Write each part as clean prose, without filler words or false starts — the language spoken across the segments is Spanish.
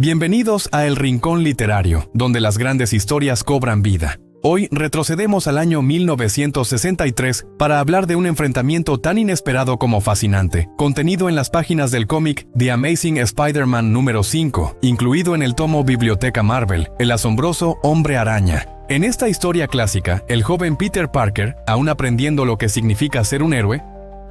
Bienvenidos a El Rincón Literario, donde las grandes historias cobran vida. Hoy retrocedemos al año 1963 para hablar de un enfrentamiento tan inesperado como fascinante, contenido en las páginas del cómic The Amazing Spider-Man número 5, incluido en el tomo Biblioteca Marvel, El asombroso Hombre Araña. En esta historia clásica, el joven Peter Parker, aún aprendiendo lo que significa ser un héroe,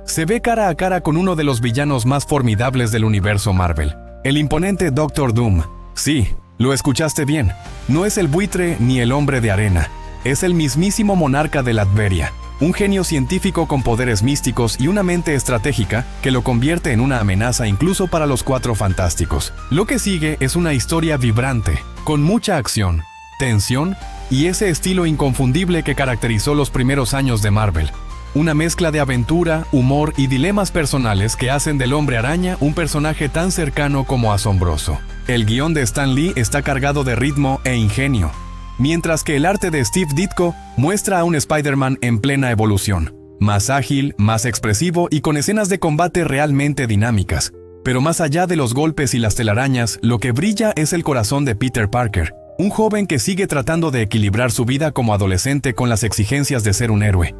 se ve cara a cara con uno de los villanos más formidables del universo Marvel, el imponente Doctor Doom. Sí, lo escuchaste bien. No es el buitre ni el hombre de arena. Es el mismísimo monarca de Latveria, un genio científico con poderes místicos y una mente estratégica que lo convierte en una amenaza incluso para los Cuatro Fantásticos. Lo que sigue es una historia vibrante, con mucha acción, tensión y ese estilo inconfundible que caracterizó los primeros años de Marvel. Una mezcla de aventura, humor y dilemas personales que hacen del Hombre Araña un personaje tan cercano como asombroso. El guión de Stan Lee está cargado de ritmo e ingenio, mientras que el arte de Steve Ditko muestra a un Spider-Man en plena evolución, más ágil, más expresivo y con escenas de combate realmente dinámicas. Pero más allá de los golpes y las telarañas, lo que brilla es el corazón de Peter Parker, un joven que sigue tratando de equilibrar su vida como adolescente con las exigencias de ser un héroe.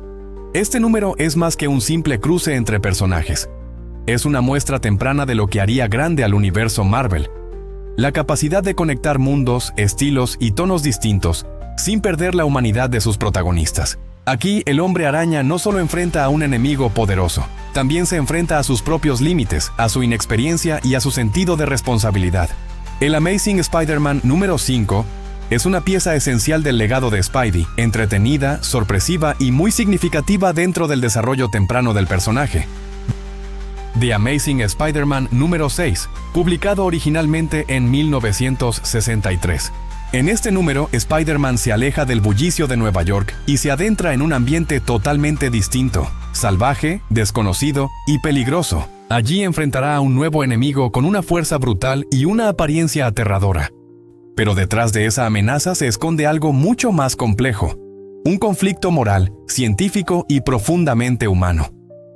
Este número es más que un simple cruce entre personajes. Es una muestra temprana de lo que haría grande al universo Marvel. La capacidad de conectar mundos, estilos y tonos distintos, sin perder la humanidad de sus protagonistas. Aquí, el Hombre Araña no solo enfrenta a un enemigo poderoso, también se enfrenta a sus propios límites, a su inexperiencia y a su sentido de responsabilidad. El Amazing Spider-Man número 5 es una pieza esencial del legado de Spidey, entretenida, sorpresiva y muy significativa dentro del desarrollo temprano del personaje. The Amazing Spider-Man número 6, publicado originalmente en 1963. En este número, Spider-Man se aleja del bullicio de Nueva York y se adentra en un ambiente totalmente distinto, salvaje, desconocido y peligroso. Allí enfrentará a un nuevo enemigo con una fuerza brutal y una apariencia aterradora. Pero detrás de esa amenaza se esconde algo mucho más complejo. Un conflicto moral, científico y profundamente humano.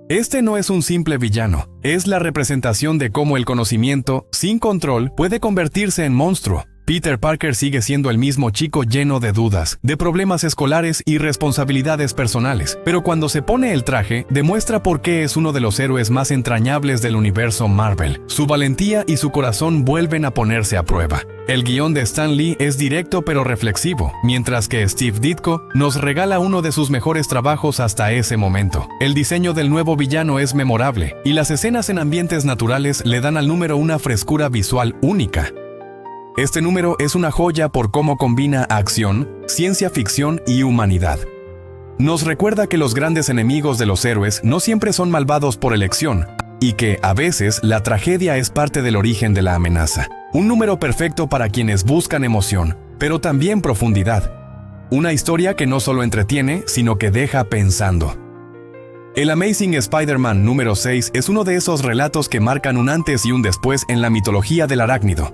Este no es un simple villano, es la representación de cómo el conocimiento, sin control, puede convertirse en monstruo. Peter Parker sigue siendo el mismo chico lleno de dudas, de problemas escolares y responsabilidades personales, pero cuando se pone el traje, demuestra por qué es uno de los héroes más entrañables del universo Marvel. Su valentía y su corazón vuelven a ponerse a prueba. El guión de Stan Lee es directo pero reflexivo, mientras que Steve Ditko nos regala uno de sus mejores trabajos hasta ese momento. El diseño del nuevo villano es memorable, y las escenas en ambientes naturales le dan al número una frescura visual única. Este número es una joya por cómo combina acción, ciencia ficción y humanidad. Nos recuerda que los grandes enemigos de los héroes no siempre son malvados por elección, y que, a veces, la tragedia es parte del origen de la amenaza. Un número perfecto para quienes buscan emoción, pero también profundidad. Una historia que no solo entretiene, sino que deja pensando. El Amazing Spider-Man número 6 es uno de esos relatos que marcan un antes y un después en la mitología del arácnido.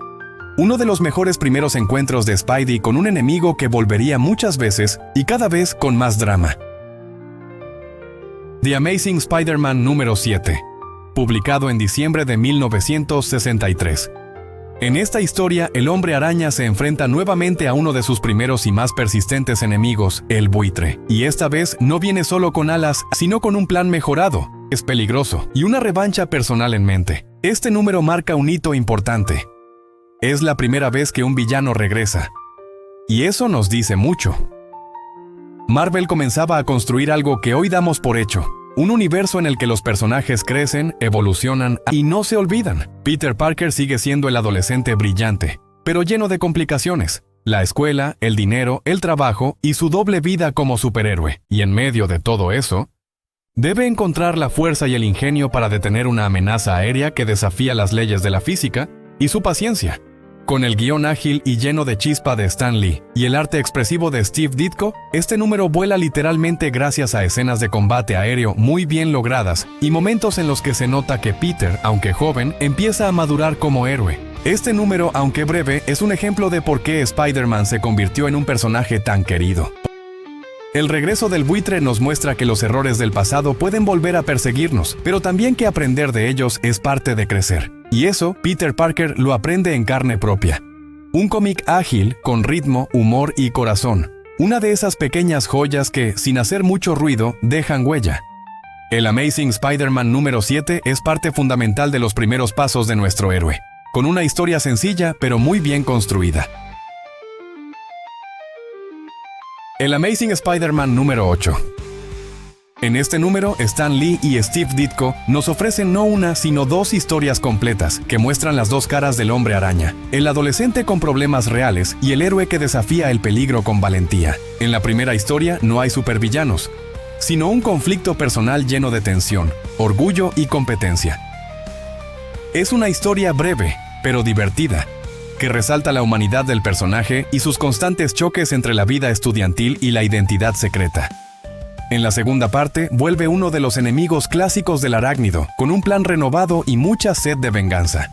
Uno de los mejores primeros encuentros de Spidey con un enemigo que volvería muchas veces y cada vez con más drama. The Amazing Spider-Man número 7, publicado en diciembre de 1963. En esta historia, el Hombre Araña se enfrenta nuevamente a uno de sus primeros y más persistentes enemigos, el buitre. Y esta vez no viene solo con alas, sino con un plan mejorado, es peligroso y una revancha personal en mente. Este número marca un hito importante. Es la primera vez que un villano regresa. Y eso nos dice mucho. Marvel comenzaba a construir algo que hoy damos por hecho. Un universo en el que los personajes crecen, evolucionan y no se olvidan. Peter Parker sigue siendo el adolescente brillante, pero lleno de complicaciones. La escuela, el dinero, el trabajo y su doble vida como superhéroe. Y en medio de todo eso, debe encontrar la fuerza y el ingenio para detener una amenaza aérea que desafía las leyes de la física y su paciencia. Con el guión ágil y lleno de chispa de Stan Lee y el arte expresivo de Steve Ditko, este número vuela literalmente gracias a escenas de combate aéreo muy bien logradas y momentos en los que se nota que Peter, aunque joven, empieza a madurar como héroe. Este número, aunque breve, es un ejemplo de por qué Spider-Man se convirtió en un personaje tan querido. El regreso del buitre nos muestra que los errores del pasado pueden volver a perseguirnos, pero también que aprender de ellos es parte de crecer. Y eso, Peter Parker lo aprende en carne propia. Un cómic ágil, con ritmo, humor y corazón. Una de esas pequeñas joyas que, sin hacer mucho ruido, dejan huella. El Amazing Spider-Man número 7 es parte fundamental de los primeros pasos de nuestro héroe, con una historia sencilla pero muy bien construida. El Amazing Spider-Man número 8. En este número, Stan Lee y Steve Ditko nos ofrecen no una, sino dos historias completas que muestran las dos caras del Hombre Araña, el adolescente con problemas reales y el héroe que desafía el peligro con valentía. En la primera historia no hay supervillanos, sino un conflicto personal lleno de tensión, orgullo y competencia. Es una historia breve, pero divertida, que resalta la humanidad del personaje y sus constantes choques entre la vida estudiantil y la identidad secreta. En la segunda parte, vuelve uno de los enemigos clásicos del arácnido, con un plan renovado y mucha sed de venganza.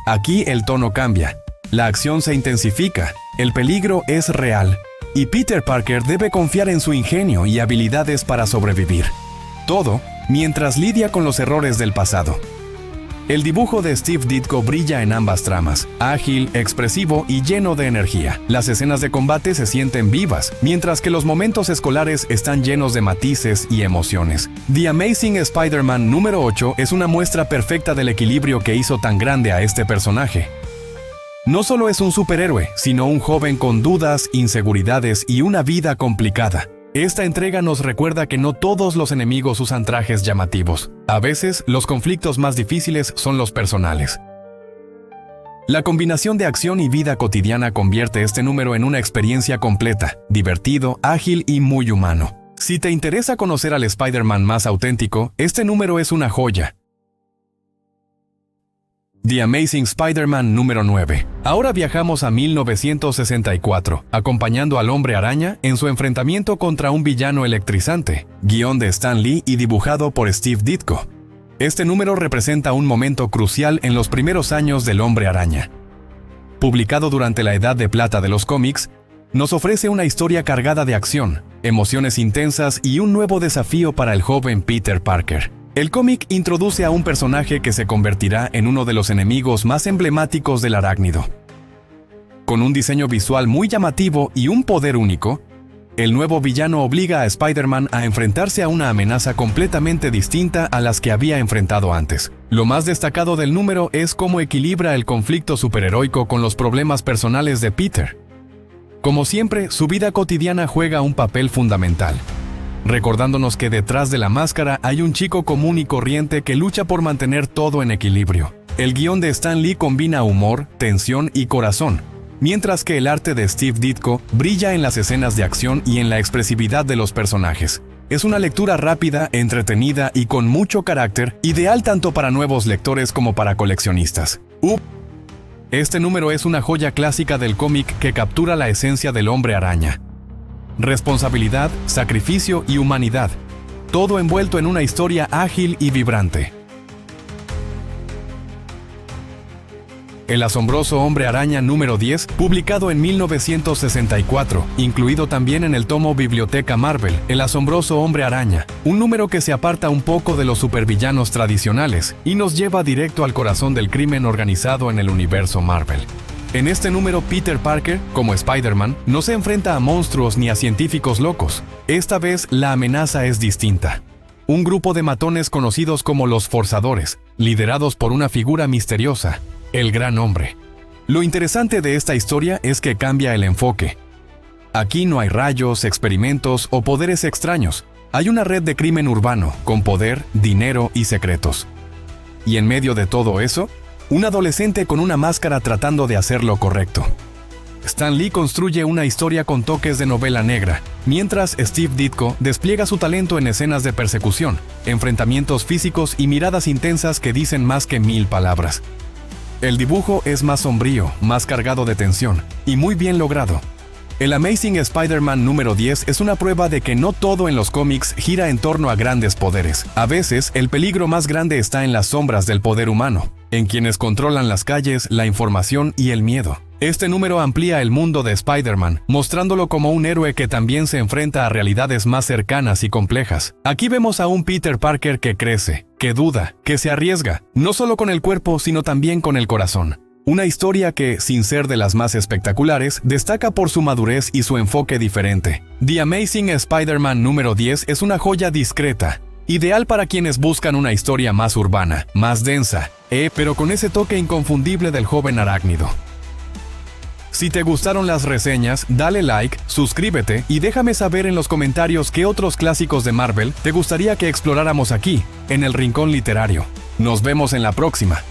Aquí el tono cambia, la acción se intensifica, el peligro es real, y Peter Parker debe confiar en su ingenio y habilidades para sobrevivir. Todo mientras lidia con los errores del pasado. El dibujo de Steve Ditko brilla en ambas tramas, ágil, expresivo y lleno de energía. Las escenas de combate se sienten vivas, mientras que los momentos escolares están llenos de matices y emociones. The Amazing Spider-Man número 8 es una muestra perfecta del equilibrio que hizo tan grande a este personaje. No solo es un superhéroe, sino un joven con dudas, inseguridades y una vida complicada. Esta entrega nos recuerda que no todos los enemigos usan trajes llamativos. A veces, los conflictos más difíciles son los personales. La combinación de acción y vida cotidiana convierte este número en una experiencia completa, divertido, ágil y muy humano. Si te interesa conocer al Spider-Man más auténtico, este número es una joya. The Amazing Spider-Man número 9. Ahora viajamos a 1964, acompañando al Hombre Araña en su enfrentamiento contra un villano electrizante, guión de Stan Lee y dibujado por Steve Ditko. Este número representa un momento crucial en los primeros años del Hombre Araña. Publicado durante la Edad de Plata de los cómics, nos ofrece una historia cargada de acción, emociones intensas y un nuevo desafío para el joven Peter Parker. El cómic introduce a un personaje que se convertirá en uno de los enemigos más emblemáticos del arácnido. Con un diseño visual muy llamativo y un poder único, el nuevo villano obliga a Spider-Man a enfrentarse a una amenaza completamente distinta a las que había enfrentado antes. Lo más destacado del número es cómo equilibra el conflicto superheroico con los problemas personales de Peter. Como siempre, su vida cotidiana juega un papel fundamental, recordándonos que detrás de la máscara hay un chico común y corriente que lucha por mantener todo en equilibrio. El guión de Stan Lee combina humor, tensión y corazón, mientras que el arte de Steve Ditko brilla en las escenas de acción y en la expresividad de los personajes. Es una lectura rápida, entretenida y con mucho carácter, ideal tanto para nuevos lectores como para coleccionistas. Este número es una joya clásica del cómic que captura la esencia del Hombre Araña. Responsabilidad, sacrificio y humanidad, todo envuelto en una historia ágil y vibrante. El asombroso Hombre Araña número 10, publicado en 1964, incluido también en el tomo Biblioteca Marvel, El asombroso Hombre Araña, un número que se aparta un poco de los supervillanos tradicionales y nos lleva directo al corazón del crimen organizado en el universo Marvel. En este número, Peter Parker, como Spider-Man, no se enfrenta a monstruos ni a científicos locos. Esta vez, la amenaza es distinta. Un grupo de matones conocidos como los Forzadores, liderados por una figura misteriosa, el Gran Hombre. Lo interesante de esta historia es que cambia el enfoque. Aquí no hay rayos, experimentos o poderes extraños. Hay una red de crimen urbano, con poder, dinero y secretos. Y en medio de todo eso, un adolescente con una máscara tratando de hacer lo correcto. Stan Lee construye una historia con toques de novela negra, mientras Steve Ditko despliega su talento en escenas de persecución, enfrentamientos físicos y miradas intensas que dicen más que 1000 palabras. El dibujo es más sombrío, más cargado de tensión, y muy bien logrado. El Amazing Spider-Man número 10 es una prueba de que no todo en los cómics gira en torno a grandes poderes. A veces, el peligro más grande está en las sombras del poder humano, en quienes controlan las calles, la información y el miedo. Este número amplía el mundo de Spider-Man, mostrándolo como un héroe que también se enfrenta a realidades más cercanas y complejas. Aquí vemos a un Peter Parker que crece, que duda, que se arriesga, no solo con el cuerpo, sino también con el corazón. Una historia que, sin ser de las más espectaculares, destaca por su madurez y su enfoque diferente. The Amazing Spider-Man número 10 es una joya discreta, ideal para quienes buscan una historia más urbana, más densa, pero con ese toque inconfundible del joven arácnido. Si te gustaron las reseñas, dale like, suscríbete y déjame saber en los comentarios qué otros clásicos de Marvel te gustaría que exploráramos aquí, en el Rincón Literario. Nos vemos en la próxima.